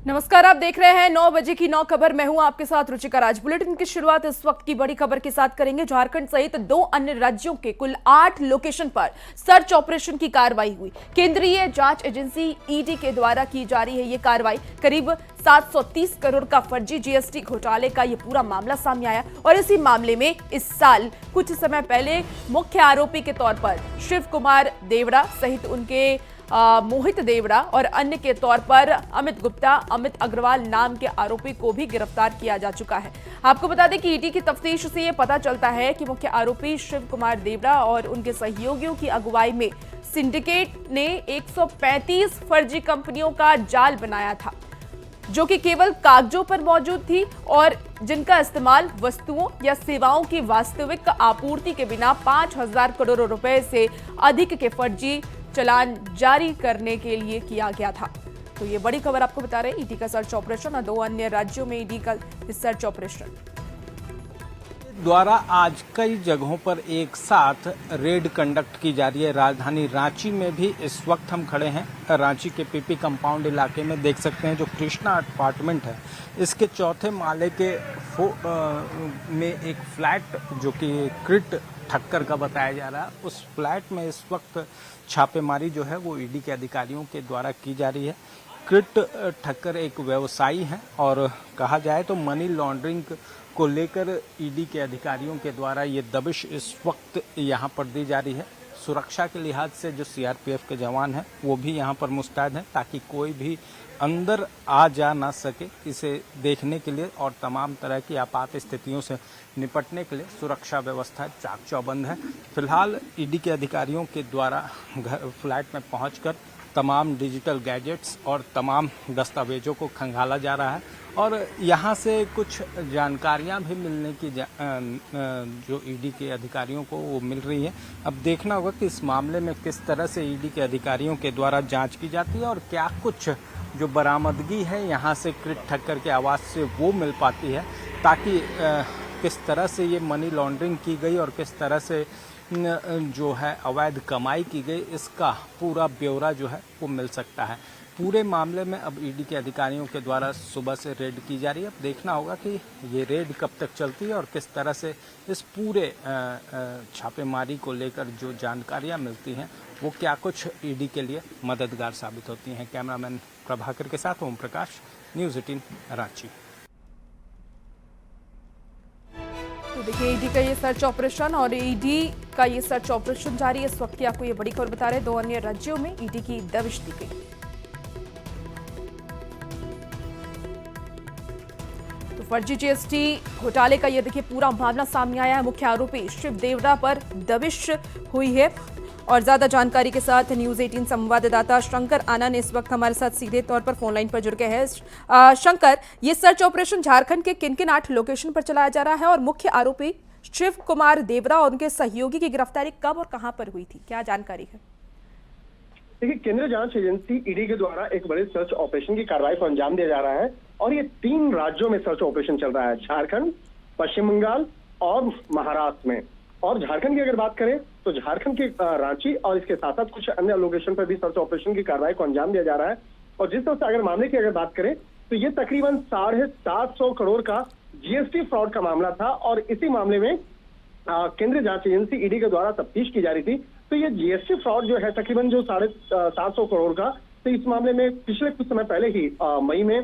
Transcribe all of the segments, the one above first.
नमस्कार, आप देख रहे हैं 9 बजे की 9 खबर। मैं हूं आपके साथ रुचिका राज। बुलेटिन की शुरुआत इस वक्त की बड़ी खबर के साथ करेंगे। झारखंड सहित 2 अन्य राज्यों के कुल 8 लोकेशन पर सर्च ऑपरेशन की कार्रवाई हुई। केंद्रीय जांच एजेंसी ईडी के द्वारा की जा रही है ये कार्रवाई। करीब 730 करोड़ का फर्जी जीएसटी घोटाले का ये पूरा मामला सामने आया और इसी मामले में इस साल कुछ समय पहले मुख्य आरोपी के तौर पर शिव कुमार देवड़ा सहित उनके मोहित देवड़ा और अन्य के तौर पर अमित गुप्ता, अमित अग्रवाल नाम के आरोपी को भी गिरफ्तार किया जा चुका है। आपको बता दें कि ईडी की तफ्तीश से यह पता चलता है कि मुख्य आरोपी शिव कुमार देवड़ा और उनके सहयोगियों की अगुवाई में सिंडिकेट ने 135 फर्जी कंपनियों का जाल बनाया था, जो कि केवल कागजों पर मौजूद थी और जिनका इस्तेमाल वस्तुओं या सेवाओं की वास्तविक आपूर्ति के बिना 5,000 करोड़ रुपए से अधिक के फर्जी चालान जारी करने के लिए किया गया था। तो ये बड़ी खबर आपको बता रहे हैं। ईडी का सर्च ऑपरेशन और 2 अन्य राज्यों में ईडी का सर्च ऑपरेशन द्वारा आज कई जगहों पर एक साथ रेड कंडक्ट की जा रही है। राजधानी रांची में भी इस वक्त हम खड़े हैं। रांची के पीपी कंपाउंड इलाके में देख सकते हैं जो कृष्णा अपार्टमेंट है, इसके चौथे माले के में एक फ्लैट जो कि क्रिट ठक्कर का बताया जा रहा है, उस फ्लैट में इस वक्त छापेमारी जो है वो ईडी के अधिकारियों के द्वारा की जा रही है। क्रिट ठक्कर एक व्यवसायी है और कहा जाए तो मनी लॉन्ड्रिंग को लेकर ईडी के अधिकारियों के द्वारा ये दबिश इस वक्त यहाँ पर दी जा रही है। सुरक्षा के लिहाज से जो सीआरपीएफ के जवान हैं वो भी यहाँ पर मुस्तैद हैं ताकि कोई भी अंदर आ जा ना सके। इसे देखने के लिए और तमाम तरह की आपात स्थितियों से निपटने के लिए सुरक्षा व्यवस्था चाक चौबंद है। फिलहाल ईडी के अधिकारियों के द्वारा फ्लैट में पहुंचकर तमाम डिजिटल गैजेट्स और तमाम दस्तावेजों को खंगाला जा रहा है और यहाँ से कुछ जानकारियाँ भी मिलने की जो ईडी के अधिकारियों को वो मिल रही है। अब देखना होगा कि इस मामले में किस तरह से ईडी के अधिकारियों के द्वारा जांच की जाती है और क्या कुछ जो बरामदगी है यहाँ से क्रिट ठक्कर के आवाज़ से वो मिल पाती है, ताकि किस तरह से ये मनी लॉन्ड्रिंग की गई और किस तरह से जो है अवैध कमाई की गई, इसका पूरा ब्यौरा जो है वो मिल सकता है। पूरे मामले में अब ईडी के अधिकारियों के द्वारा सुबह से रेड की जा रही है। अब देखना होगा कि ये रेड कब तक चलती है और किस तरह से इस पूरे छापेमारी को लेकर जो जानकारियां मिलती हैं वो क्या कुछ ईडी के लिए मददगार साबित होती हैं। कैमरामैन प्रभाकर के साथ ओम प्रकाश, न्यूज़ 18 रांची। तो देखिए, ईडी का ये सर्च ऑपरेशन और ईडी का ये सर्च ऑपरेशन जारी है। इस वक्त की आपको ये बड़ी खबर बता रहे हैं। 2 अन्य राज्यों में ईडी की दबिश दी गई। तो फर्जी जीएसटी घोटाले का ये देखिए पूरा मामला सामने आया है। मुख्य आरोपी शिव देवड़ा पर दबिश हुई है और ज्यादा जानकारी के साथ न्यूज़ 18 संवाददाता शंकर आनंद इस वक्त हमारे साथ सीधे तौर पर फोन लाइन पर जुड़ गए हैं। शंकर, ये सर्च ऑपरेशन झारखंड के किन किन 8 लोकेशन पर चलाया जा रहा है और मुख्य आरोपी शिव कुमार देवड़ा और उनके सहयोगी की गिरफ्तारी कब और कहां पर हुई थी, क्या जानकारी है? देखिए, केंद्रीय जांच एजेंसी ईडी के द्वारा एक बड़े सर्च ऑपरेशन की कार्रवाई को अंजाम दिया जा रहा है और ये 3 राज्यों में सर्च ऑपरेशन चल रहा है, झारखंड, पश्चिम बंगाल और महाराष्ट्र में। और झारखंड की अगर बात करें तो झारखंड के रांची और इसके साथ साथ कुछ अन्य लोकेशन पर भी सर्च ऑपरेशन की कार्रवाई को अंजाम दिया जा रहा है। और जिस तरह से अगर मामले की अगर बात करें तो ये तकरीबन 750 करोड़ का जीएसटी फ्रॉड का मामला था और इसी मामले में केंद्रीय जांच एजेंसी ईडी के द्वारा तफ्तीश की जा रही थी। तो ये जीएसटी फ्रॉड जो है तकरीबन जो 750 करोड़ का, तो इस मामले में पिछले कुछ समय पहले ही मई में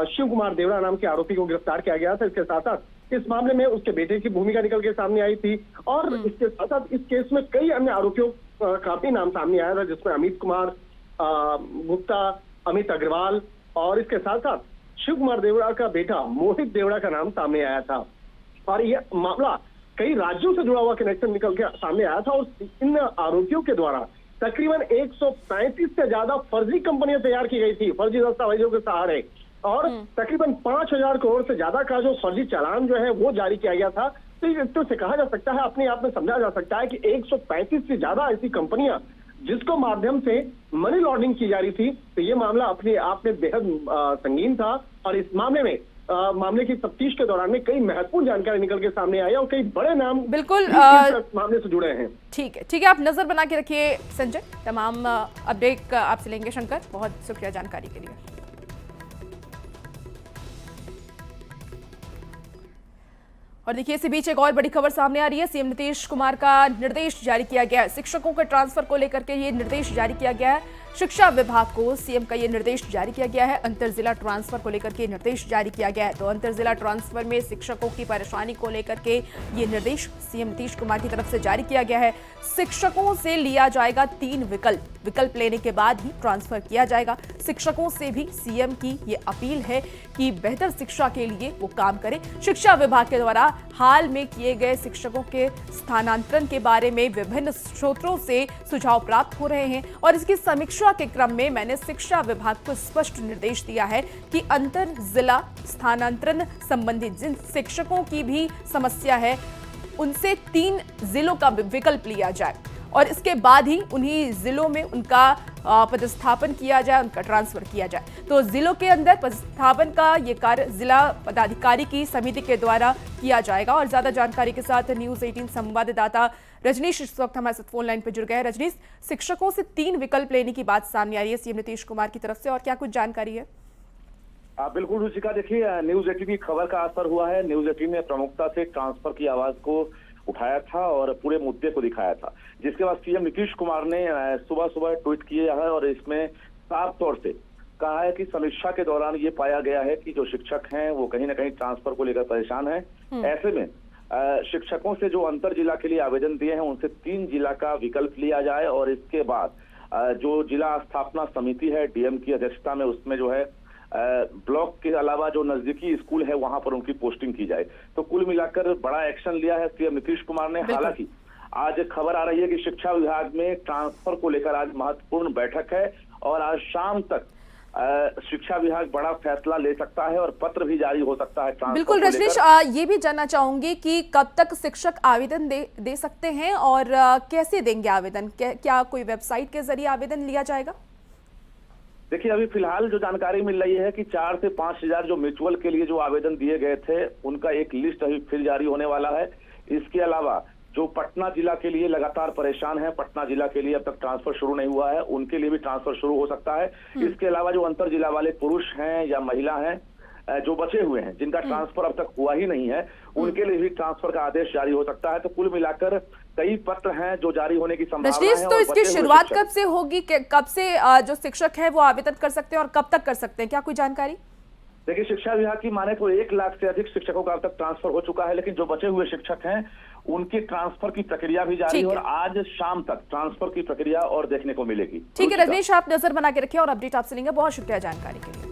शिव कुमार देवड़ा नाम के आरोपी को गिरफ्तार किया गया था। इसके साथ साथ इस मामले में उसके बेटे की भूमिका निकल के सामने आई थी और इसके साथ साथ इस केस में कई अन्य आरोपियों का भी नाम सामने आया था, जिसमें अमित कुमार गुप्ता, अमित अग्रवाल और इसके साथ साथ शिव कुमार देवड़ा का बेटा मोहित देवड़ा का नाम सामने आया था। और यह मामला कई राज्यों से जुड़ा हुआ कनेक्शन निकल के सामने आया था और इन आरोपियों के द्वारा तकरीबन 135 से ज्यादा फर्जी कंपनियां तैयार की गई थी, फर्जी दस्तावेजों के सहारे, और तकरीबन 5,000 करोड़ से ज्यादा का जो फर्जी चालान जो है वो जारी किया गया था। तो इस तरह से कहा जा सकता है, अपने आप में समझा जा सकता है कि 135 से ज्यादा ऐसी कंपनियां जिसको माध्यम से मनी लॉन्ड्रिंग की जा रही थी। तो ये मामला अपने आप में बेहद संगीन था और इस मामले में मामले की तफ्तीश के दौरान में कई महत्वपूर्ण जानकारी निकल के सामने आई और कई बड़े नाम बिल्कुल मामले से जुड़े हैं। ठीक है, आप नजर बना के रखिए संजय। तमाम अपडेट आपसे लेंगे शंकर। बहुत शुक्रिया जानकारी के लिए। और देखिए इसी बीच एक और बड़ी खबर सामने आ रही है। सीएम नीतीश कुमार का निर्देश जारी किया गया है। शिक्षकों के ट्रांसफर को लेकर के ये निर्देश जारी किया गया है। शिक्षा विभाग को सीएम का ये निर्देश जारी किया गया है। अंतर जिला ट्रांसफर को लेकर के निर्देश जारी किया गया है। तो अंतर जिला ट्रांसफर में शिक्षकों की परेशानी को लेकर के ये निर्देश सीएम नीतीश कुमार की तरफ से जारी किया गया है। शिक्षकों से लिया जाएगा 3 विकल्प लेने के बाद ही ट्रांसफर किया जाएगा। शिक्षकों से भी सीएम की ये अपील है कि बेहतर शिक्षा के लिए वो काम करें। शिक्षा विभाग के द्वारा हाल में किए गए शिक्षकों के स्थानांतरण के बारे में विभिन्न स्रोतों से सुझाव प्राप्त हो रहे हैं और इसकी समीक्षा के क्रम में मैंने शिक्षा विभाग को स्पष्ट निर्देश दिया है कि अंतर जिला स्थानांतरण संबंधित जिन शिक्षकों की भी समस्या है उनसे 3 जिलों का विकल्प लिया जाए और इसके बाद ही उन्हीं जिलों में उनका पदस्थापन किया जाए, उनका ट्रांसफर किया जाए। तो जिलों के अंदर पदस्थापन का ये कार्य जिला पदाधिकारी की समिति के द्वारा किया जाएगा। और ज्यादा जानकारी के साथ न्यूज 18 संवाददाता रजनीश इस वक्त हमारे साथ फोन लाइन पर जुड़ गए हैं। रजनीश, शिक्षकों से 3 विकल्प लेने की बात सामने आ रही है सीएम नीतीश कुमार की तरफ से, और क्या कुछ जानकारी है? बिल्कुल रुचिका, देखिए न्यूज 18 की खबर का असर हुआ है। न्यूज 18 ने प्रमुखता से ट्रांसफर की आवाज को उठाया था और पूरे मुद्दे को दिखाया था, जिसके बाद सीएम नीतीश कुमार ने सुबह सुबह ट्वीट किया है और इसमें साफ तौर से कहा है कि समीक्षा के दौरान ये पाया गया है कि जो शिक्षक हैं वो कहीं ना कहीं ट्रांसफर को लेकर परेशान हैं। ऐसे में शिक्षकों से जो अंतर जिला के लिए आवेदन दिए हैं उनसे 3 जिला का विकल्प लिया जाए और इसके बाद जो जिला स्थापना समिति है डीएम की अध्यक्षता में, उसमें जो है ब्लॉक के अलावा जो नजदीकी स्कूल है वहां पर उनकी पोस्टिंग की जाए। तो कुल मिलाकर बड़ा एक्शन लिया है सीएम नीतीश कुमार ने। हालांकि आज खबर आ रही है कि शिक्षा विभाग में ट्रांसफर को लेकर आज महत्वपूर्ण बैठक है और आज शाम तक शिक्षा विभाग बड़ा फैसला ले सकता है और पत्र भी जारी हो सकता है ट्रांसफर। बिल्कुल रजनीश, ये भी जानना चाहूंगी कि कब तक शिक्षक आवेदन दे सकते हैं और कैसे देंगे आवेदन? क्या कोई वेबसाइट के जरिए आवेदन लिया जाएगा? देखिए अभी फिलहाल जो जानकारी मिल रही है कि 4 से 5 हजार जो म्यूचुअल के लिए जो आवेदन दिए गए थे उनका एक लिस्ट अभी फिर जारी होने वाला है। इसके अलावा जो पटना जिला के लिए लगातार परेशान है, पटना जिला के लिए अब तक ट्रांसफर शुरू नहीं हुआ है, उनके लिए भी ट्रांसफर शुरू हो सकता है। इसके अलावा जो अंतर जिला वाले पुरुष हैं या महिला हैं जो बचे हुए हैं जिनका ट्रांसफर अब तक हुआ ही नहीं है, उनके लिए भी ट्रांसफर का आदेश जारी हो सकता है। तो कुल मिलाकर कई पत्र हैं जो जारी होने की संभावना है। तो इसकी शुरुआत कब से होगी? कब से जो शिक्षक है वो आवेदन कर सकते हैं और कब तक कर सकते हैं? क्या कोई जानकारी? देखिए शिक्षा विभाग की माने तो 1 लाख से अधिक शिक्षकों का अब तक ट्रांसफर हो चुका है, लेकिन जो बचे हुए शिक्षक हैं उनके ट्रांसफर की प्रक्रिया भी जारी है और आज शाम तक ट्रांसफर की प्रक्रिया और देखने को मिलेगी। ठीक है रजनीश, आप नजर बना के रखिए और अपडेट आपसे लेंगे। बहुत शुक्रिया जानकारी के लिए।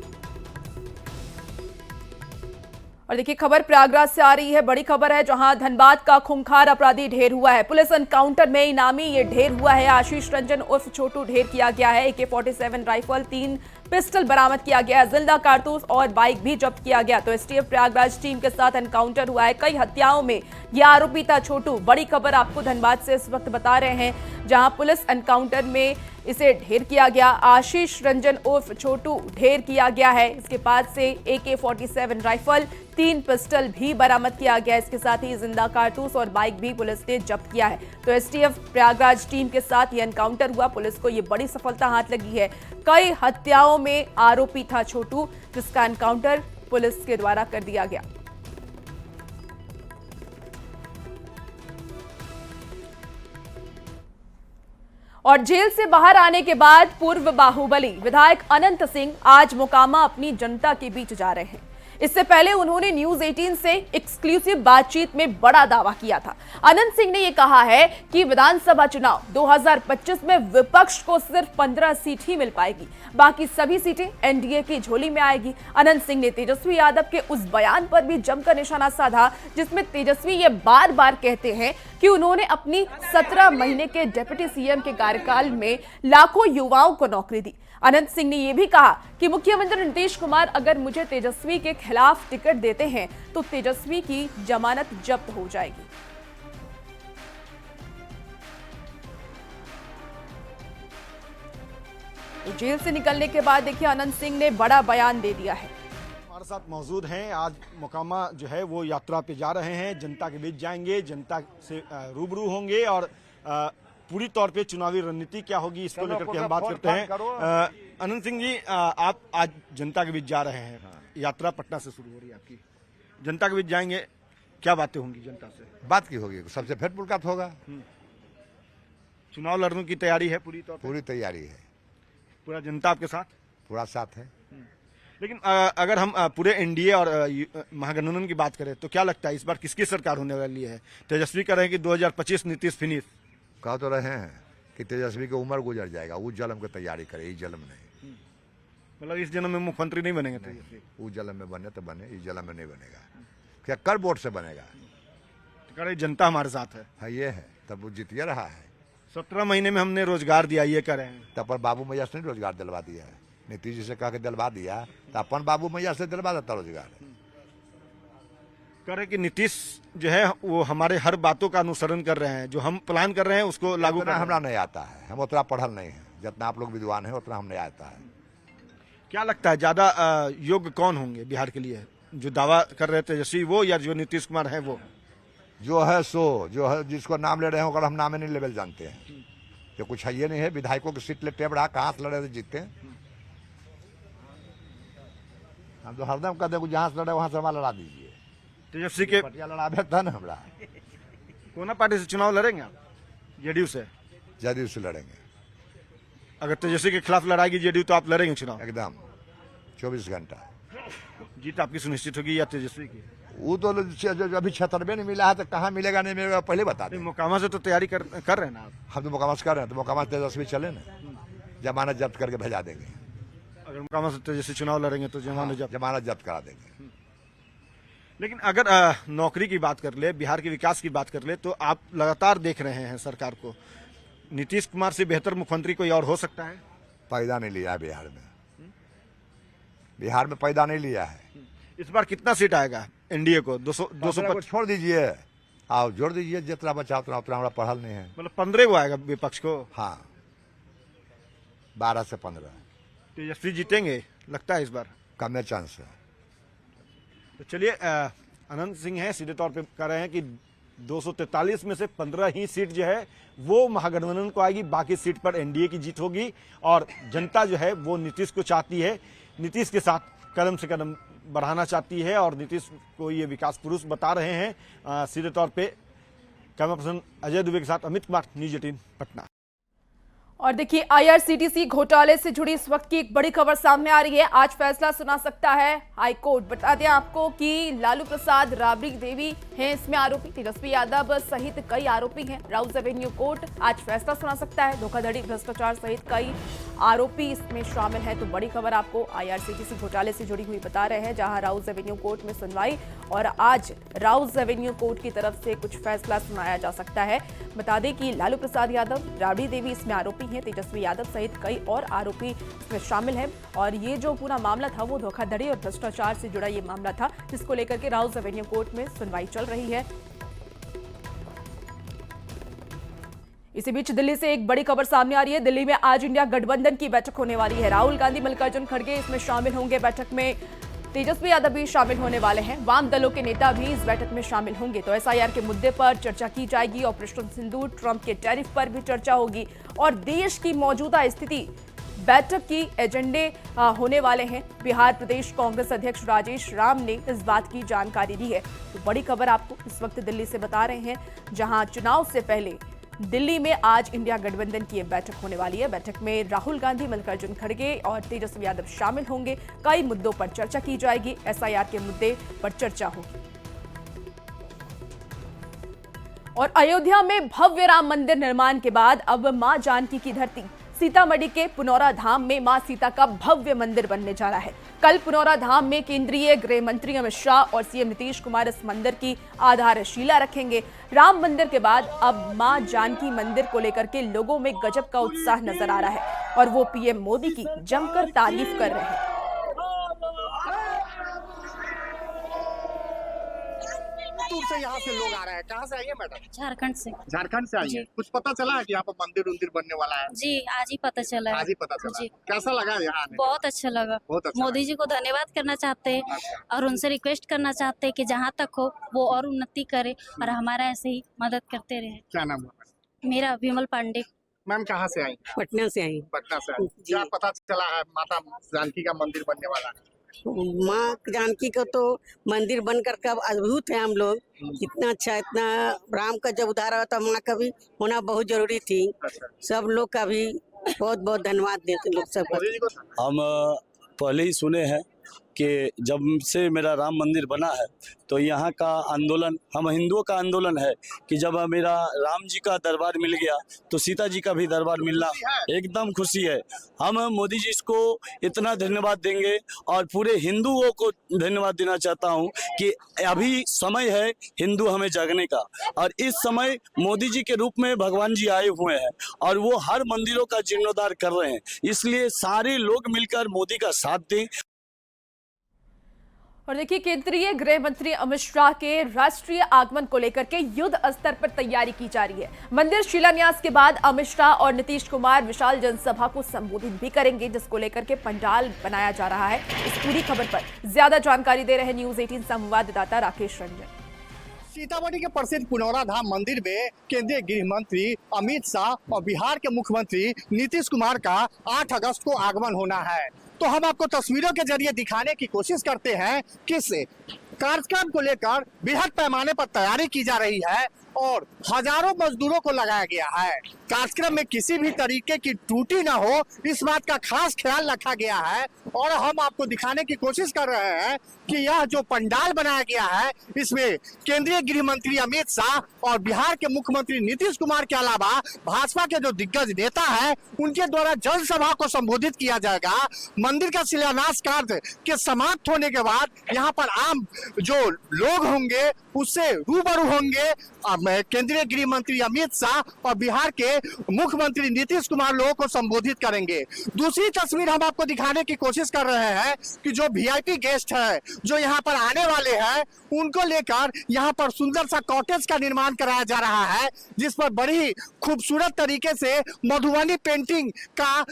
और देखिए खबर प्रयागराज से आ रही है, बड़ी खबर है जहां धनबाद का खूंखार अपराधी ढेर हुआ है। पुलिस एनकाउंटर में इनामी ये ढेर हुआ है। आशीष रंजन उर्फ छोटू ढेर किया गया है। AK-47 राइफल, 3 पिस्टल बरामद किया गया है। जिंदा कारतूस और बाइक भी जब्त किया गया। तो एसटीएफ प्रयागराज टीम के साथ एनकाउंटर हुआ है। कई हत्याओं में यह आरोपी था छोटू। बड़ी खबर आपको धनबाद से इस वक्त बता रहे हैं जहां पुलिस एनकाउंटर में इसे ढेर किया गया। आशीष रंजन उर्फ छोटू ढेर किया गया है। इसके पास से AK-47 राइफल, 3 पिस्टल भी बरामद किया गया। इसके साथ ही जिंदा कारतूस और बाइक भी पुलिस ने जब्त किया है। तो एसटीएफ प्रयागराज टीम के साथ ये एनकाउंटर हुआ। पुलिस को ये बड़ी सफलता हाथ लगी है। कई हत्याओं में आरोपी था छोटू, जिसका एनकाउंटर पुलिस के द्वारा कर दिया गया। और जेल से बाहर आने के बाद पूर्व बाहुबली विधायक अनंत सिंह आज मोकामा अपनी जनता के बीच जा रहे हैं। इससे पहले उन्होंने न्यूज 18 से एक्सक्लूसिव बातचीत में बड़ा दावा किया था। अनंत सिंह ने यह कहा है कि विधानसभा चुनाव 2025 में विपक्ष को सिर्फ 15 सीट ही मिल पाएगी, बाकी सभी सीटें एनडीए की झोली में आएगी। अनंत सिंह ने तेजस्वी यादव के उस बयान पर भी जमकर निशाना साधा जिसमें तेजस्वी ये बार बार कहते हैं कि उन्होंने अपनी 17 महीने के डिप्टी सीएम के कार्यकाल में लाखों युवाओं को नौकरी दी। अनंत सिंह ने यह भी कहा कि मुख्यमंत्री नीतीश कुमार अगर मुझे तेजस्वी के खिलाफ टिकट देते हैं तो तेजस्वी की जमानत जब्त हो जाएगी। तो जेल से निकलने के बाद देखिए अनंत सिंह ने बड़ा बयान दे दिया है। हमारे साथ मौजूद हैं, आज मोकामा जो है वो यात्रा पे जा रहे हैं, जनता के बीच जाएंगे, जनता से रूबरू होंगे और पूरी तौर पे चुनावी रणनीति क्या होगी इसको लेकर के हम बात करते हैं। अनंत सिंह जी, आप आज जनता के बीच जा रहे हैं, यात्रा पटना से शुरू हो रही है आपकी, जनता के बीच जाएंगे, क्या बातें होंगी जनता से? बात की होगी, सबसे फिर मुलाकात होगा। चुनाव लड़ने की तैयारी है पूरी तौर पे? पूरी तैयारी है, पूरा जनता आपके साथ? पूरा साथ है। लेकिन अगर हम पूरे एनडीए और महागठबंधन की बात करें तो क्या लगता है इस बार किसकी सरकार होने वाली है? तेजस्वी कह रहे हैं कि 2025 नीतीश फिनिश। कह तो रहे हैं कि तेजस्वी की उम्र गुजर जाएगा, उस जन्म की तैयारी करे, इस जन्म नहीं। मतलब इस जन्म में मुख्यमंत्री नहीं बनेंगे तेजस्वी? उस जन्म में बने तो बने, इस जन्म में नहीं बनेगा। क्या कर वोट से बनेगा? तो कह रहे जनता हमारे साथ है। हाँ, ये है, तब वो जीतिए रहा है। 17 महीने में हमने रोजगार दिया, ये कह रहे हैं। तब पर बाबू मैया से नहीं रोजगार दिलवा दिया है, नीतीश जी से कह के दिलवा दिया, तो अपन बाबू मैया से दिलवा देता रोजगार। कह रहे कि नीतीश जो है वो हमारे हर बातों का अनुसरण कर रहे हैं, जो हम प्लान कर रहे हैं उसको लागू उतना करना हमरा नहीं आता है, हम उतना पढ़ल नहीं है, जितना आप लोग विद्वान हैं उतना हम नहीं आता है। क्या लगता है ज्यादा योग्य कौन होंगे बिहार के लिए? जो दावा कर रहे तेजस्वी वो, या जो नीतीश कुमार है वो? जो है सो, जो है जिसको नाम ले रहे हैं, हम नाम नहीं लेवल जानते हैं। जो कुछ है ये नहीं है, विधायकों की सीट ले टेप रहा, कहाँ से लड़े तो जीतते हैं। हम तो हरदम कहते हैं जहाँ से लड़े वहाँ से हमारा लड़ा दीजिए। तेजस्वी के पटिया लड़ाबे था ना हमरा, कोना पार्टी से चुनाव लड़ेंगे आप? जेडीयू से? जदयू से लड़ेंगे अगर तेजस्वी के खिलाफ लड़ाएगी जेडीयू तो आप लड़ेंगे चुनाव? एकदम 24 घंटा। जीत आपकी सुनिश्चित होगी या तेजस्वी की? वो तो अभी 76 नहीं मिला है, तो कहाँ मिलेगा नहीं मिलेगा पहले बता दें। मोकामा से तो तैयारी कर रहे हैं ना आप? हम तो मोकामा से कर रहे हैं, तो मोकामा से तेजस्वी चले ना, जमानत जब्त करके भेजा देंगे। अगर मोकामा से तेजस्वी चुनाव लड़ेंगे तो जमानत जब्त करा देंगे। लेकिन अगर नौकरी की बात कर ले, बिहार के विकास की बात कर ले, तो आप लगातार देख रहे हैं सरकार को, नीतीश कुमार से बेहतर मुख्यमंत्री कोई और हो सकता है? पैदा नहीं लिया है बिहार में, बिहार में पैदा नहीं लिया है। इस बार कितना सीट आएगा एनडीए को? 200 छोड़ दीजिए, आओ जोड़ दीजिए, जितना बचा उतना हमारा पढ़ल नहीं है। मतलब 15 को आएगा विपक्ष को? हाँ, 12 से 15 तेजस्वी जीतेंगे लगता है इस बार? कम चांस है। तो चलिए, अनंत सिंह हैं, सीधे तौर पे कह रहे हैं कि 243 में से 15 ही सीट जो है वो महागठबंधन को आएगी, बाकी सीट पर एनडीए की जीत होगी। और जनता जो है वो नीतीश को चाहती है, नीतीश के साथ कदम से कदम बढ़ाना चाहती है, और नीतीश को ये विकास पुरुष बता रहे हैं। सीधे तौर पे कैमरा पर्सन अजय दुबे के साथ अमित कुमार, न्यूज़ 18 पटना। और देखिए, आईआरसीटीसी घोटाले से जुड़ी इस वक्त की एक बड़ी खबर सामने आ रही है। आज फैसला सुना सकता है हाई कोर्ट। बता दें आपको कि लालू प्रसाद, राबड़ी देवी हैं इसमें आरोपी, तेजस्वी यादव सहित कई आरोपी हैं। राउज एवेन्यू कोर्ट आज फैसला सुना सकता है। धोखाधड़ी, भ्रष्टाचार सहित कई आरोपी इसमें शामिल है। तो बड़ी खबर आपको आईआरसीटीसी घोटाले से जुड़ी हुई बता रहे हैं, जहां राउज एवेन्यू कोर्ट में सुनवाई, और आज राउज एवेन्यू कोर्ट की तरफ से कुछ फैसला सुनाया जा सकता है। बता दें कि लालू प्रसाद यादव, राबड़ी देवी इसमें आरोपी हैं, तेजस्वी यादव सहित कई और आरोपी इसमें शामिल हैं। और ये जो पूरा मामला था वो धोखाधड़ी और भ्रष्टाचार से जुड़ा ये मामला था, जिसको लेकर के राउज एवेन्यू कोर्ट में सुनवाई चल रही है। इसी बीच दिल्ली से एक बड़ी खबर सामने आ रही है। दिल्ली में आज इंडिया गठबंधन की बैठक होने वाली है। राहुल गांधी, मल्लिकार्जुन खड़गे इसमें शामिल होंगे। बैठक में तेजस्वी यादव भी शामिल होने वाले हैं। वाम दलों के नेता भी इस बैठक में शामिल होंगे। तो एसआईआर के मुद्दे पर चर्चा की जाएगी, ऑपरेशन सिंदूर, ट्रंप के टैरिफ पर भी चर्चा होगी, और देश की मौजूदा स्थिति बैठक की एजेंडे होने वाले हैं। बिहार प्रदेश कांग्रेस अध्यक्ष राजेश राम ने इस बात की जानकारी दी है। तो बड़ी खबर आपको इस वक्त दिल्ली से बता रहे हैं, जहां चुनाव से पहले दिल्ली में आज इंडिया गठबंधन की बैठक होने वाली है। बैठक में राहुल गांधी, मल्लिकार्जुन खड़गे और तेजस्वी यादव शामिल होंगे। कई मुद्दों पर चर्चा की जाएगी, एसआईआर के मुद्दे पर चर्चा होगी। और अयोध्या में भव्य राम मंदिर निर्माण के बाद अब मां जानकी की धरती सीतामढ़ी के पुनौरा धाम में मां सीता का भव्य मंदिर बनने जा रहा है। कल पुनौरा धाम में केंद्रीय गृह मंत्री अमित शाह और सीएम नीतीश कुमार इस मंदिर की आधारशिला रखेंगे। राम मंदिर के बाद अब मां जानकी मंदिर को लेकर के लोगों में गजब का उत्साह नजर आ रहा है, और वो पीएम मोदी की जमकर तारीफ कर रहे हैं। दूर से यहाँ से लोग आ रहे हैं। कहाँ से आई है मैडम? झारखंड से। झारखंड से आई है। कुछ पता चला है कि यहाँ पर मंदिर उंदिर बनने वाला है? जी, आज ही पता चला है। आज ही पता चला। जी। कैसा लगा यहाँ आने? बहुत अच्छा लगा। बहुत अच्छा। मोदी जी को धन्यवाद करना चाहते हैं और उनसे रिक्वेस्ट करना चाहते हैं कि जहाँ तक हो वो और उन्नति करे और हमारा ऐसे ही मदद करते रहे। क्या नाम है? मेरा विमल पांडे। मैम कहाँ से आई? पटना से आई। पटना से आई। क्या पता चला है माता जानकी का मंदिर बनने वाला है? माँ जानकी को तो मंदिर बनकर कब अद्भुत है हम लोग, इतना अच्छा, इतना राम का जब उद्धार हुआ तो माँ का भी होना बहुत जरूरी थी। सब लोग का भी बहुत बहुत धन्यवाद देते लोग सबका। हम पहले ही सुने हैं कि जब से मेरा राम मंदिर बना है तो यहाँ का आंदोलन, हम हिंदुओं का आंदोलन है कि जब मेरा राम जी का दरबार मिल गया तो सीता जी का भी दरबार मिलना एकदम खुशी है। हम मोदी जी को इतना धन्यवाद देंगे और पूरे हिंदुओं को धन्यवाद देना चाहता हूँ कि अभी समय है हिंदू हमें जागने का, और इस समय मोदी जी के रूप में भगवान जी आए हुए हैं और वो हर मंदिरों का जीर्णोद्धार कर रहे हैं, इसलिए सारे लोग मिलकर मोदी का साथ दें। और देखिए, केंद्रीय गृह मंत्री अमित शाह के राष्ट्रीय आगमन को लेकर के युद्ध स्तर पर तैयारी की जा रही है। मंदिर शिलान्यास के बाद अमित शाह और नीतीश कुमार विशाल जनसभा को संबोधित भी करेंगे, जिसको लेकर के पंडाल बनाया जा रहा है। इस पूरी खबर पर ज्यादा जानकारी दे रहे न्यूज 18 संवाददाता राकेश रंजन। सीतामढ़ी के प्रसिद्ध पुनौरा धाम मंदिर में केंद्रीय गृह मंत्री अमित शाह और बिहार के मुख्यमंत्री नीतीश कुमार का 8 अगस्त को आगमन होना है। तो हम आपको तस्वीरों के जरिए दिखाने की कोशिश करते हैं किस कार्यक्रम को लेकर बृहद पैमाने पर तैयारी की जा रही है और हजारों मजदूरों को लगाया गया है। कार्यक्रम में किसी भी तरीके की त्रुटि न हो, इस बात का खास ख्याल रखा गया है। और हम आपको दिखाने की कोशिश कर रहे हैं कि यह जो पंडाल बनाया गया है, इसमें केंद्रीय गृह मंत्री अमित शाह और बिहार के मुख्यमंत्री नीतीश कुमार के अलावा भाजपा के जो दिग्गज नेता है, उनके द्वारा जनसभा को संबोधित किया जाएगा। मंदिर का शिलान्यास कार्य के समाप्त होने के बाद यहाँ पर आम जो लोग होंगे उससे रूबरू होंगे केंद्रीय गृह मंत्री अमित शाह और बिहार के मुख्यमंत्री नीतीश कुमार लोगों को संबोधित करेंगे। दूसरी तस्वीर हम आपको दिखाने की कोशिश कर रहे हैं कि जो वीआईपी गेस्ट है जो यहाँ पर आने वाले हैं, उनको लेकर यहाँ पर सुंदर सा कॉटेज का निर्माण कराया जा रहा है, जिस पर बड़ी खूबसूरत तरीके से मधुबनी पेंटिंग का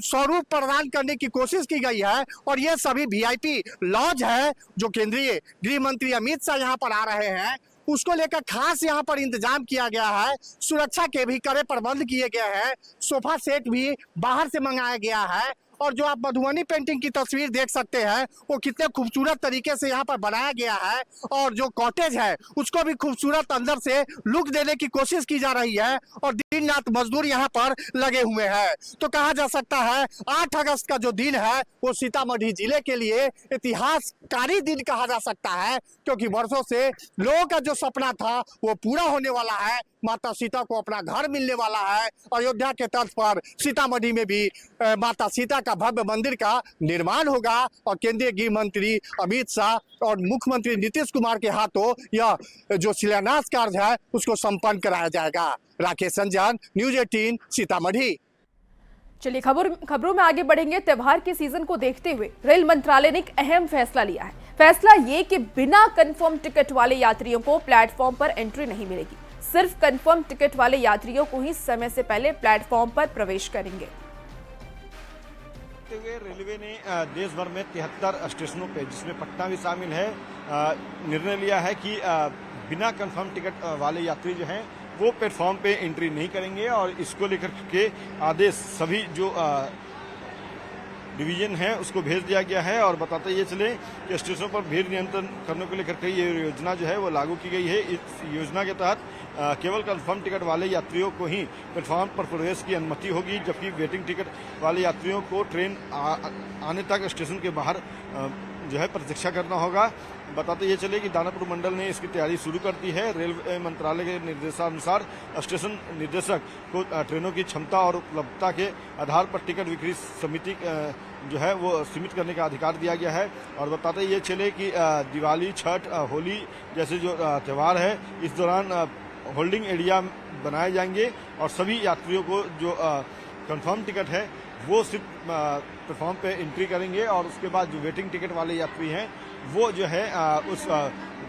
स्वरूप प्रदान करने की कोशिश की गई है। और ये सभी वीआईपी लॉज है जो केंद्रीय गृह मंत्री अमित शाह यहाँ पर आ रहे हैं, उसको लेकर खास यहाँ पर इंतजाम किया गया है। सुरक्षा के भी कड़े प्रबंध किए गए हैं। सोफा सेट भी बाहर से मंगाया गया है। और जो आप मधुबनी पेंटिंग की तस्वीर देख सकते हैं, वो कितने खूबसूरत तरीके से यहाँ पर बनाया गया है। और जो कॉटेज है उसको भी खूबसूरत अंदर से लुक देने की कोशिश की जा रही है। और दिन रात मजदूर यहाँ पर लगे हुए हैं। तो कहा जा सकता है 8 अगस्त का जो दिन है वो सीतामढ़ी जिले के लिए इतिहासकारी दिन कहा जा सकता है, क्योंकि वर्षों से लोगों का जो सपना था वो पूरा होने वाला है। माता सीता को अपना घर मिलने वाला है। अयोध्या के तर्ज पर सीतामढ़ी में भी माता सीता का भव्य मंदिर का निर्माण होगा और केंद्रीय गृह मंत्री अमित शाह और मुख्यमंत्री नीतीश कुमार के हाथों यह जो शिलान्यास कार्य है उसको संपन्न कराया जाएगा। राकेश रंजन, न्यूज 18 सीतामढ़ी। चलिए खबरों में आगे बढ़ेंगे। त्योहार के सीजन को देखते हुए रेल मंत्रालय ने एक अहम फैसला लिया है। फैसला ये कि बिना कंफर्म टिकट वाले यात्रियों को प्लेटफॉर्म पर एंट्री नहीं मिलेगी। सिर्फ कंफर्म टिकट वाले यात्रियों को ही समय से पहले प्लेटफॉर्म पर प्रवेश करेंगे। रेलवे ने देश भर में 73 स्टेशनों पे, जिसमें पटना भी शामिल है, निर्णय लिया है कि बिना कंफर्म टिकट वाले यात्री जो हैं वो प्लेटफॉर्म पे एंट्री नहीं करेंगे। और इसको लेकर के आदेश सभी जो डिवीजन है उसको भेज दिया गया है। और बताते ये चले कि स्टेशनों पर भीड़ नियंत्रण करने को लेकर के ये योजना जो है वो लागू की गई है। इस योजना के तहत केवल कंफर्म टिकट वाले यात्रियों को ही प्लेटफॉर्म पर प्रवेश की अनुमति होगी, जबकि वेटिंग टिकट वाले यात्रियों को ट्रेन आने तक स्टेशन के बाहर जो है प्रतीक्षा करना होगा। बताते ये चले कि दानापुर मंडल ने इसकी तैयारी शुरू कर दी है। रेलवे मंत्रालय के निर्देशानुसार स्टेशन निदेशक को ट्रेनों की क्षमता और उपलब्धता के आधार पर टिकट बिक्री समिति जो है वो सीमित करने का अधिकार दिया गया है। और बताते ये चले कि दिवाली, छठ, होली जैसे जो त्यौहार है, इस दौरान होल्डिंग एरिया बनाए जाएंगे और सभी यात्रियों को जो कंफर्म टिकट है वो सिर्फ प्लेटफॉर्म पे एंट्री करेंगे। और उसके बाद जो वेटिंग टिकट वाले यात्री हैं वो जो है उस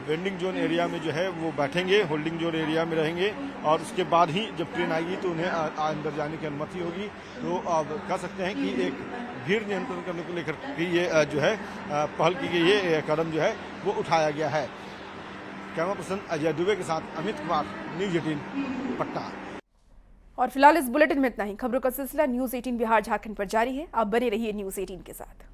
वेंडिंग जोन एरिया में जो है वो बैठेंगे, होल्डिंग जोन एरिया में रहेंगे। और उसके बाद ही जब ट्रेन आएगी तो उन्हें अंदर जाने की अनुमति होगी। तो अब कह सकते हैं कि एक भीड़ नियंत्रण करने को लेकर के ये जो है पहल की गई, ये कदम जो है वो उठाया गया है। कैमरा पर्सन अजय दुबे के साथ अमित कुमार, न्यूज 18 पटना। और फिलहाल इस बुलेटिन में इतना ही। खबरों का सिलसिला न्यूज 18 बिहार झारखंड पर जारी है। आप बने रहिए न्यूज 18 के साथ।